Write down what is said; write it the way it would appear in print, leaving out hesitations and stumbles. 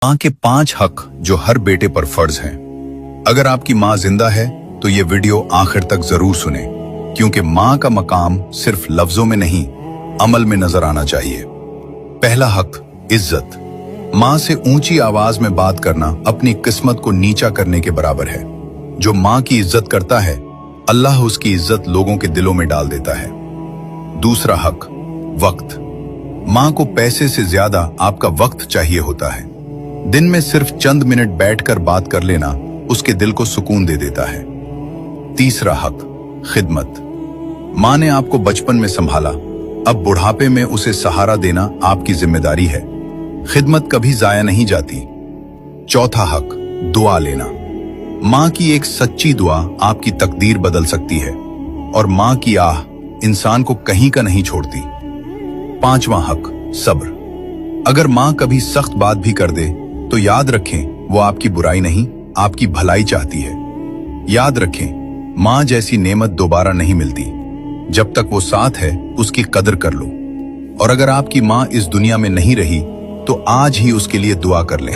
माँ के 5 हक जो हर बेटे पर फर्ज हैं। अगर आपकी माँ जिंदा है तो ये वीडियो आखिर तक जरूर सुने, क्योंकि माँ का मकाम सिर्फ लफ्जों में नहीं, अमल में नजर आना चाहिए। पहला हक, इज्जत। माँ से ऊंची आवाज में बात करना अपनी किस्मत को नीचा करने के बराबर है। जो माँ की इज्जत करता है, अल्लाह उसकी इज्जत लोगों के दिलों में डाल देता है। दूसरा हक, वक्त। माँ को पैसे से ज्यादा आपका वक्त चाहिए होता है। दिन में सिर्फ चंद मिनट बैठकर बात कर लेना उसके दिल को सुकून दे देता है। तीसरा हक, खिदमत। माँ ने आपको बचपन में संभाला, अब बुढ़ापे में उसे सहारा देना आपकी जिम्मेदारी है। खिदमत कभी जाया नहीं जाती। चौथा हक, दुआ लेना। माँ की एक सच्ची दुआ आपकी तकदीर बदल सकती है, और माँ की आह इंसान को कहीं का नहीं छोड़ती। पांचवा हक, सब्र। अगर माँ कभी सख्त बात भी कर दे तो याद रखें वो आपकी बुराई नहीं, आपकी भलाई चाहती है। याद रखें, माँ जैसी नेमत दोबारा नहीं मिलती। जब तक वो साथ है उसकी कदर कर लो। और अगर आपकी माँ इस दुनिया में नहीं रही तो आज ही उसके लिए दुआ कर लें।